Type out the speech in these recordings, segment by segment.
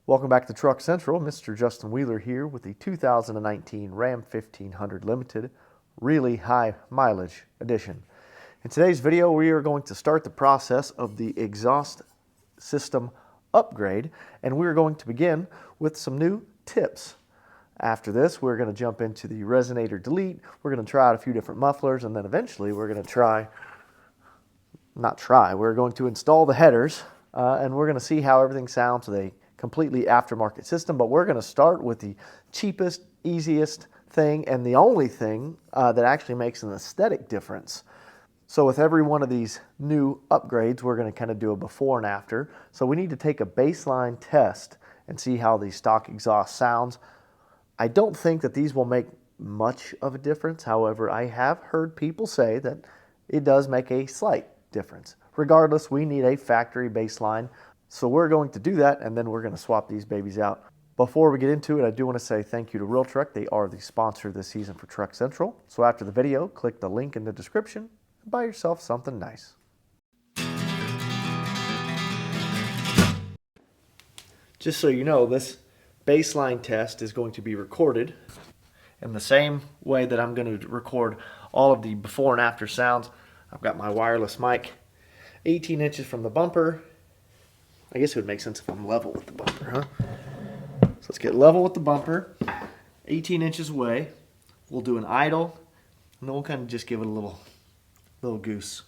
Welcome back to Truck Central. Mr. Justin Wheeler here with the 2019 Ram 1500 Limited Really High Mileage Edition. In today's video, we are going to start the process of the exhaust system upgrade, and we're going to begin with some new tips. After this, we're going to jump into the resonator delete. We're going to try out a few different mufflers, and then eventually we're going to we're going to install the headers, and we're going to see how everything sounds with a completely aftermarket system. But we're going to start with the cheapest, easiest thing, and the only thing that actually makes an aesthetic difference. So with every one of these new upgrades, we're going to kind of do a before and after. So we need to take a baseline test and see how the stock exhaust sounds. I don't think that these will make much of a difference. However, I have heard people say that it does make a slight difference. Regardless, we need a factory baseline. So we're going to do that, and then we're going to swap these babies out. Before we get into it, I do want to say thank you to Real Truck. They are the sponsor this season for Truck Central. So after the video, click the link in the description and buy yourself something nice. Just so you know, this baseline test is going to be recorded in the same way that I'm going to record all of the before and after sounds. I've got my wireless mic 18 inches from the bumper. I guess it would make sense if I'm level with the bumper, huh? So let's get level with the bumper, 18 inches away. We'll do an idle, and then we'll kind of just give it a little goose.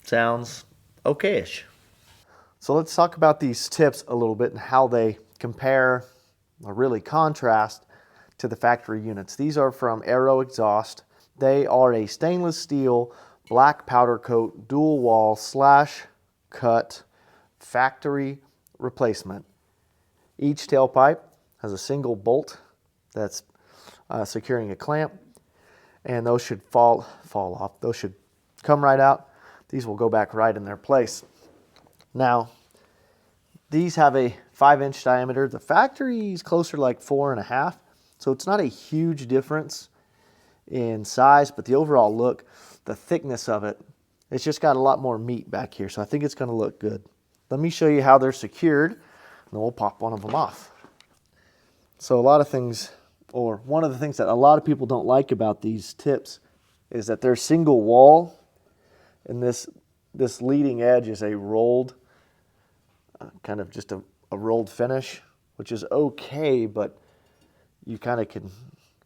Sounds okay-ish. So let's talk about these tips a little bit and how they compare or really contrast to the factory units. These are from Aero exhaust. They are a stainless steel black powder coat dual wall slash cut factory replacement. Each tailpipe has a single bolt that's securing a clamp, and those should fall off. Those should come right out. These will go back right in their place. Now, these have a 5-inch diameter. The factory is closer to like 4.5, so it's not a huge difference in size, but the overall look, the thickness of it, it's just got a lot more meat back here, so I think it's going to look good. Let me show you how they're secured, and then we'll pop one of them off. So a lot of things, or one of the things that a lot of people don't like about these tips is that they're single wall. And this leading edge is a rolled, kind of just a rolled finish, which is okay, but you kind of can,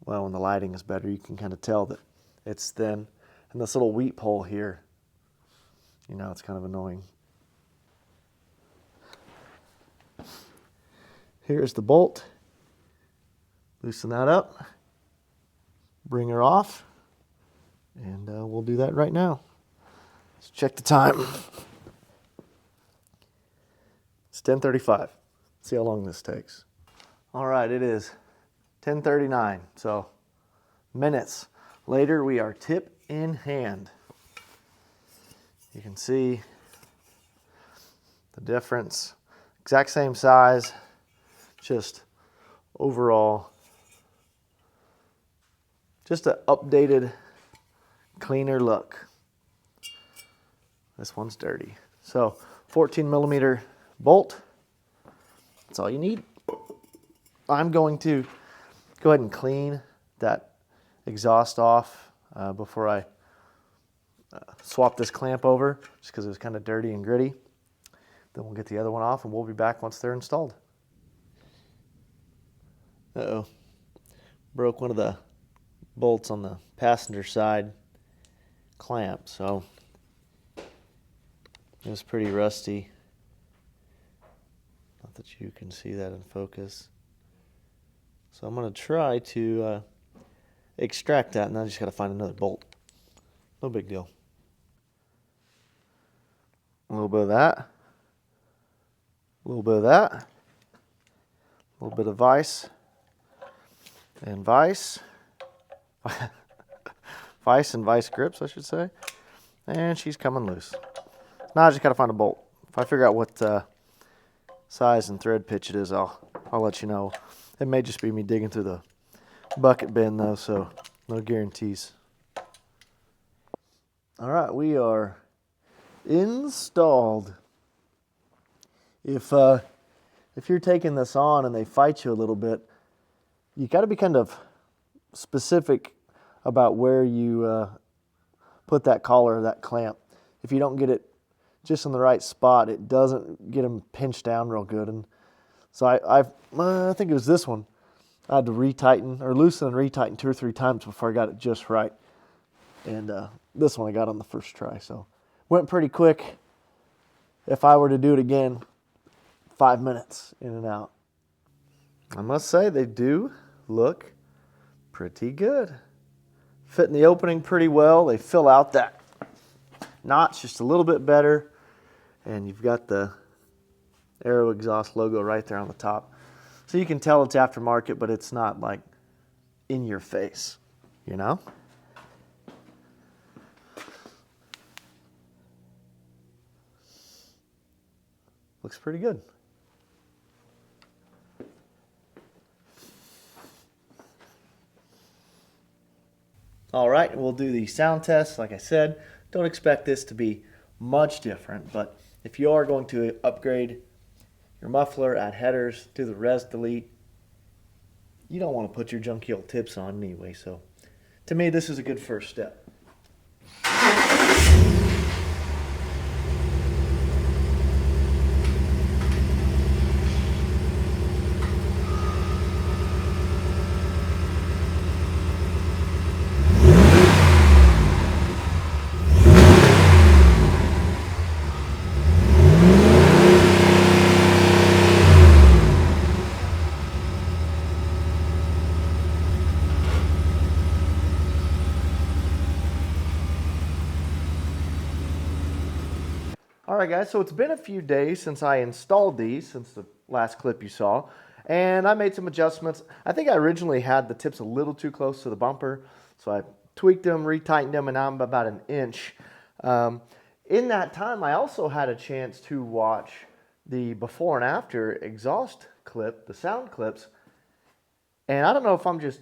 well, when the lighting is better, you can kind of tell that it's thin. And this little wheat pole here, you know, it's kind of annoying. Here's the bolt. Loosen that up, bring her off, and we'll do that right now. Let's check the time. It's 10:35. See how long this takes. All right, it is 10:39. So minutes later, we are tip in hand. You can see the difference. Exact same size, just overall, just an updated, cleaner look. This one's dirty. So 14 millimeter bolt, that's all you need. I'm going to go ahead and clean that exhaust off before I swap this clamp over, just because it was kind of dirty and gritty. Then we'll get the other one off, and we'll be back once they're installed. Uh-oh. Broke one of the bolts on the passenger side clamp, so it was pretty rusty. Not that you can see that in focus. So I'm going to try to extract that, and I just got to find another bolt. No big deal. A little bit of that. A little bit of that. A little bit of vise. And vise. Vise and vice grips, I should say. And she's coming loose. Now I just got to find a bolt. If I figure out what size and thread pitch it is, I'll let you know. It may just be me digging through the bucket bin though, so no guarantees. All right, we are installed. If you're taking this on and they fight you a little bit, you got to be kind of specific about where you put that collar or that clamp. If you don't get it just in the right spot, it doesn't get them pinched down real good. And so I think it was this one. I had to retighten or loosen and retighten 2 or 3 times before I got it just right. And this one I got on the first try, so went pretty quick. If I were to do it again, 5 minutes in and out. I must say they do look pretty good. Fit in the opening pretty well. They fill out that notch just a little bit better. And you've got the Aero exhaust logo right there on the top. So you can tell it's aftermarket, but it's not like in your face, you know? Looks pretty good. All right, we'll do the sound test. Like I said, don't expect this to be much different, but if you are going to upgrade your muffler, add headers, do the res delete, you don't want to put your junky old tips on anyway, so to me this is a good first step. All right, guys, so it's been a few days since I installed these, since the last clip you saw, and I made some adjustments. I think I originally had the tips a little too close to the bumper, so I tweaked them, retightened them, and now I'm about 1 inch. In that time, I also had a chance to watch the before and after exhaust clip, the sound clips, and I don't know if I'm just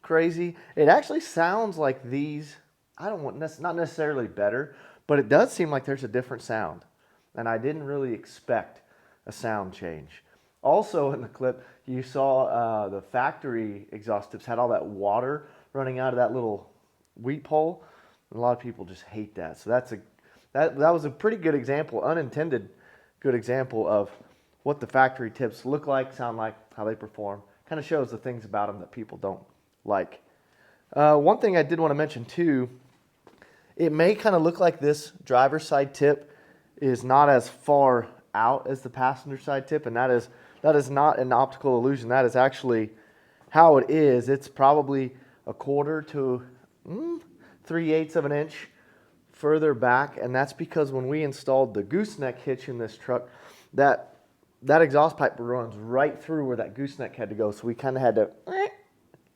crazy. It actually sounds like these, not necessarily better, but it does seem like there's a different sound, and I didn't really expect a sound change. Also in the clip, you saw the factory exhaust tips had all that water running out of that little weep hole, and a lot of people just hate that. So that was a pretty good example, unintended good example of what the factory tips look like, sound like, how they perform. Kind of shows the things about them that people don't like. One thing I did want to mention too, it may kind of look like this driver's side tip is not as far out as the passenger side tip, and that is not an optical illusion. That is actually how it is. It's probably 1/4 to 3/8 of an inch further back, and that's because when we installed the gooseneck hitch in this truck, that exhaust pipe runs right through where that gooseneck had to go, so we kind of had to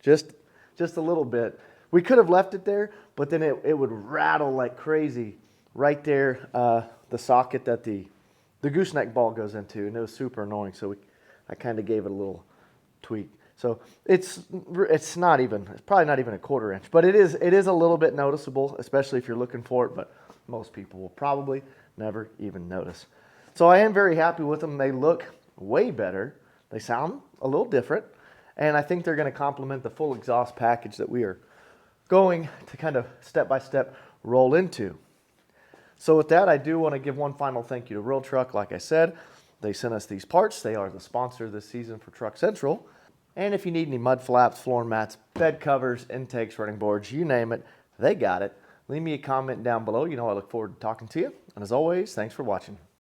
just a little bit. We could have left it there, but then it would rattle like crazy right there, the socket that the gooseneck ball goes into, and it was super annoying. So I kind of gave it a little tweak. So it's probably not even 1/4 inch, but it is a little bit noticeable, especially if you're looking for it. But most people will probably never even notice. So I am very happy with them. They look way better. They sound a little different, and I think they're going to complement the full exhaust package that we are going to kind of step by step roll into. So with that, I do want to give one final thank you to Real Truck. Like I said, they sent us these parts. They are the sponsor this season for Truck Central. And if you need any mud flaps, floor mats, bed covers, intakes, running boards, you name it, they got it. Leave me a comment down below. You know I look forward to talking to you. And as always, thanks for watching.